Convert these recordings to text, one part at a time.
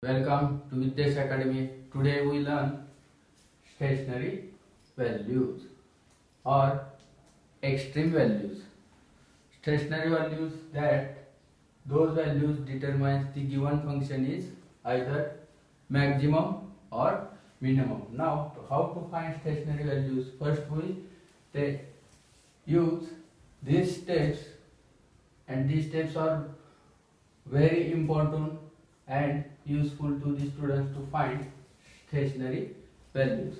Welcome to Vidyesh Academy. Today we learn stationary values or extreme values. Stationary values, that those values determines the given function is either maximum or minimum. Now, how to find stationary values? First we use these steps, and these steps are very important and useful to the students to find stationary values.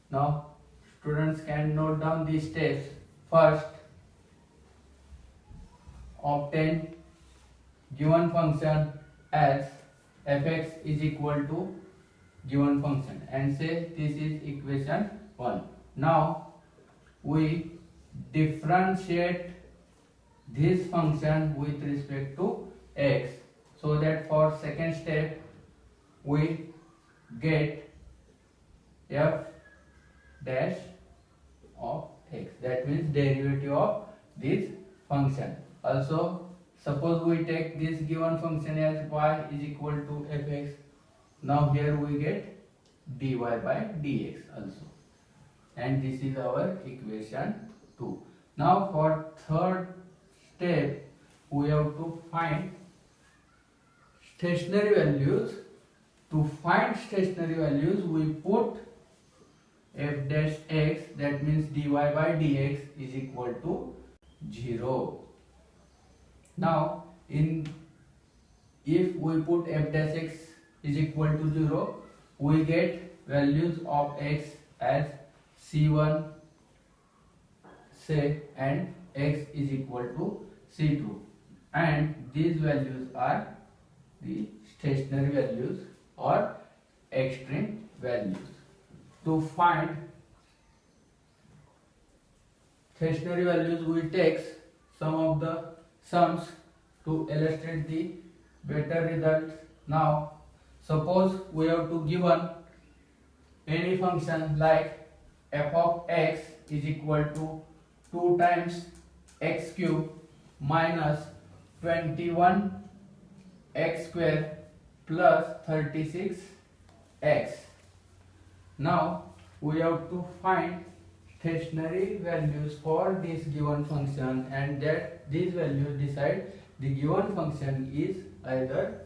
Now students can note down these steps. First, obtain given function as fx is equal to given function and say this is equation 1. Now we differentiate this function with respect to x, so that for second step we get f dash of x, that means derivative of this function. Also, suppose we take this given function as y is equal to fx. Now here we get dy by dx also, and this is our equation 2. Now for third step we have to find stationary values. To find stationary values we put f dash x, that means dy by dx is equal to 0. Now if we put f dash x is equal to 0, we get values of x as c1 say and x is equal to c2, and these values are the stationary values or extreme values. To find stationary values we take some of the sums to illustrate the better results. Now suppose we have to given any function like f of x is equal to 2 times x cube minus 21 x square plus 36x. Now we have to find stationary values for this given function, and that these values decide the given function is either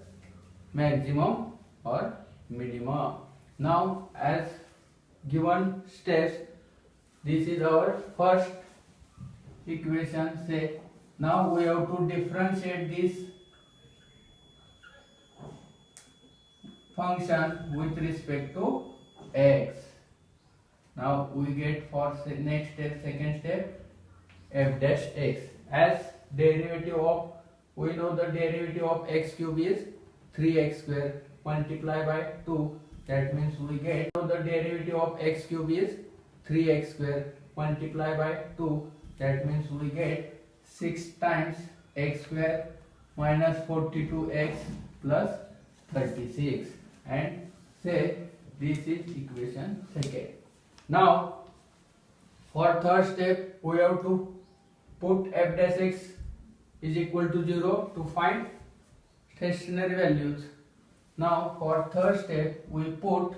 maximum or minimum. Now as given steps, this is our first equation. Say now we have to differentiate this function with respect to x. Now we get for next step, second step, f dash x as derivative of, we know the derivative of x cube is 3x square multiply by 2, that means we get the derivative of x cube is 3x square multiply by 2, that means we get 6 times x square minus 42x plus 36, and say this is equation second. Now for third step we have to put f dash x is equal to 0 to find stationary values. Now for third step we put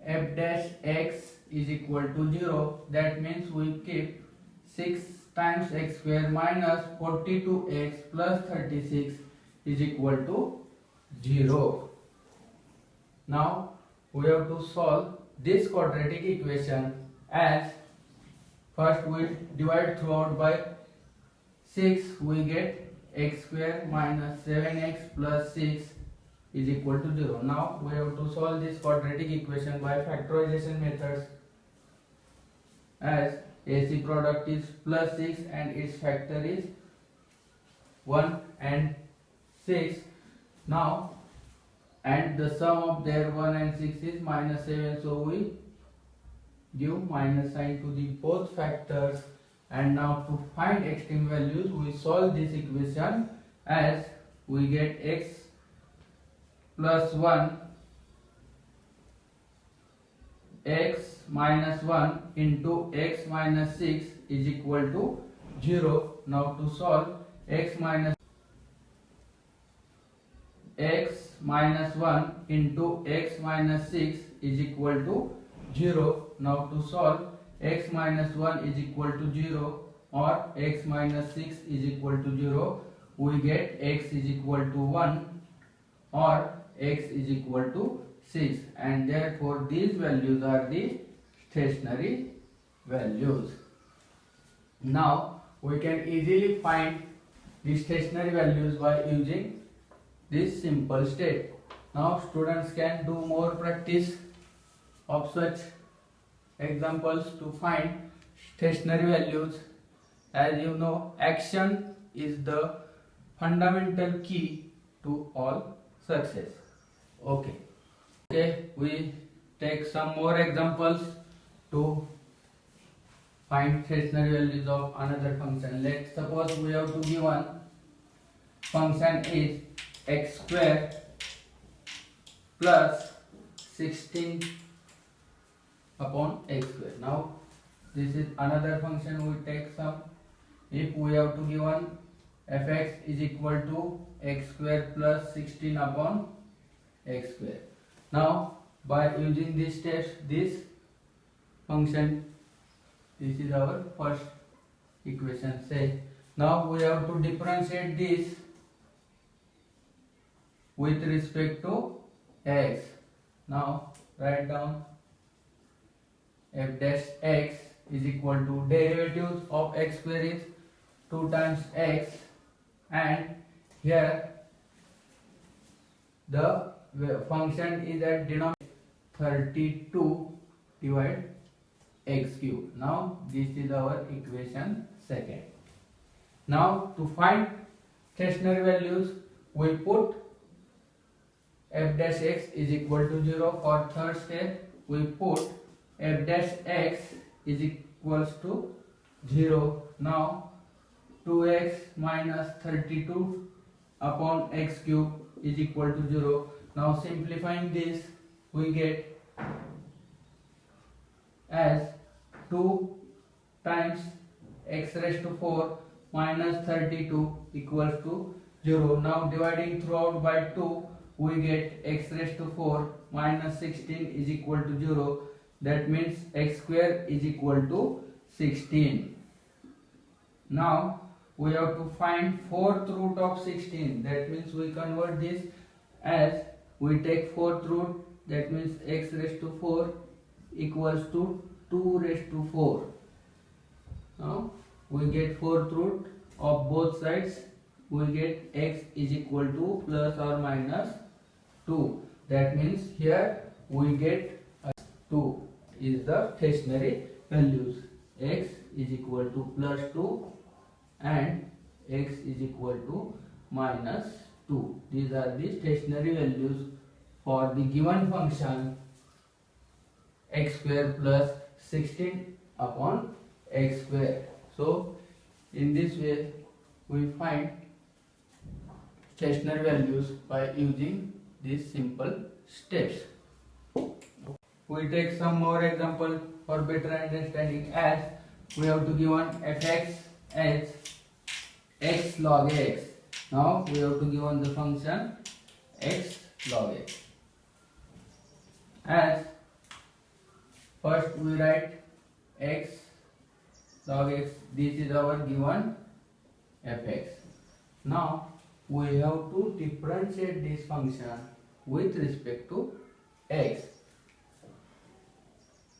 f dash x is equal to 0, that means we keep 6 times x square minus 42x plus 36 is equal to 0. Now we have to solve this quadratic equation as first we divide throughout by 6, we get x square minus 7x plus 6 is equal to 0. Now we have to solve this quadratic equation by factorization methods, as AC product is plus 6 and its factor is 1 and 6. Now and the sum of their 1 and 6 is minus 7, so we give minus sign to the both factors. And now to find extreme values we solve this equation as we get x plus 1 x minus 1 into x minus 6 is equal to 0. Now to solve x minus x minus 1 into x minus 6 is equal to 0. Now to solve, x minus 1 is equal to 0 or x minus 6 is equal to 0, we get x is equal to 1 or x is equal to 6, and therefore these values are the stationary values. Now we can easily find the stationary values by using this simple step. Now students can do more practice of such examples to find stationary values. As you know, action is the fundamental key to all success. Okay, we take some more examples to find stationary values of another function. Let's suppose we have to give one function is x square plus 16 upon x square. Now this is another function. We take some. If we have to give one fx is equal to x square plus 16 upon x square. Now by using this steps, this function, this is our first equation. Say now we have to differentiate this with respect to x. Now write down f dash x is equal to derivatives of x square is 2 times x, and here the function is at denominator 32 divided x cube. Now this is our equation second. Now to find stationary values, we put f dash x is equal to 0. For third step, we put f dash x is equals to 0. Now 2x minus 32 upon x cube is equal to 0. Now simplifying this, we get as 2 times x raised to 4 minus 32 equals to 0. Now dividing throughout by 2, we get x raised to 4 minus 16 is equal to 0. That means x square is equal to 16. Now we have to find fourth root of 16. That means we convert this as we take fourth root. That means x raised to 4 equals to 2 raised to 4. Now we get fourth root of both sides. We get x is equal to plus or minus 2. That means here we get 2 is the stationary values. X is equal to plus 2 and x is equal to minus 2. These are the stationary values for the given function x square plus 16 upon x square. So in this way we find stationary values by using these simple steps. We take some more example for better understanding, as we have to give one fx as x log x. Now we have to give one the function x log x. As first we write x log x. This is our given fx. Now we have to differentiate this function with respect to x.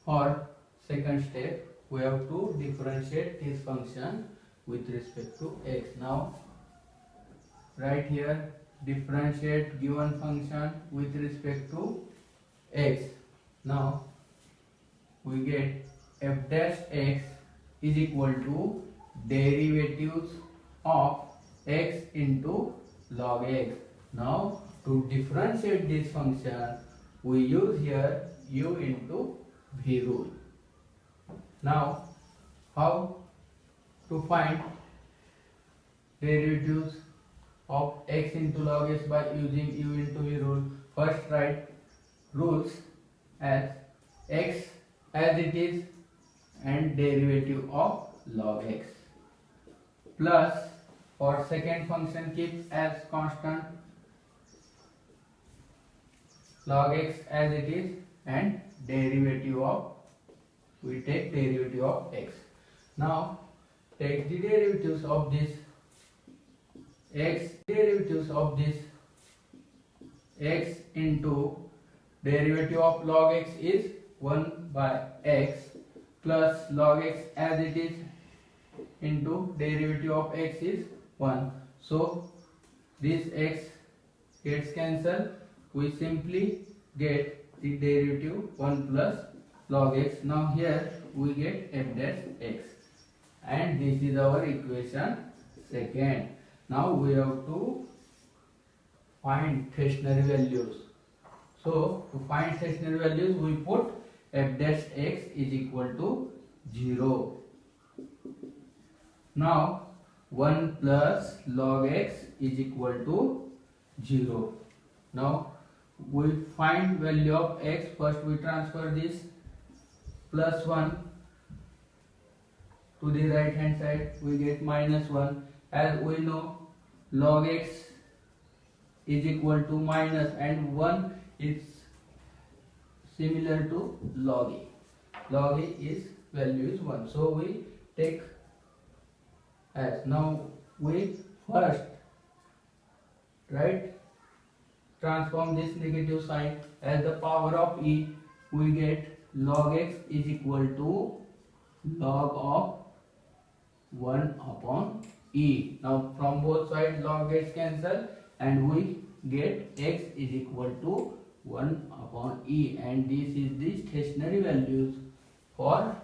For second step, we have to differentiate this function with respect to x. Now right here, differentiate given function with respect to x. Now we get f dash x is equal to derivatives of x into log x. Now to differentiate this function, we use here u into v rule. Now how to find derivatives of x into log x by using u into v rule? First write rules as x as it is and derivative of log x, plus for second function keep as constant log x as it is and derivative of, we take derivative of x. Now take the derivatives of this x, derivatives of this x into derivative of log x is 1 by x plus log x as it is into derivative of x is 1. So this x gets cancelled. We simply get the derivative 1 plus log x. Now here we get f dash x, and this is our equation second. Now we have to find stationary values. So to find stationary values, we put f dash x is equal to 0. Now 1 plus log x is equal to 0. Now we find value of x. First we transfer this plus 1 to the right hand side, we get minus 1. As we know, log x is equal to minus, and 1 is similar to log a. Log a is value is 1. So we take as. Now we first transform this negative sign as the power of e. We get log x is equal to log of 1 upon e. Now from both sides log gets cancelled, and we get x is equal to 1 upon e, and this is the stationary values for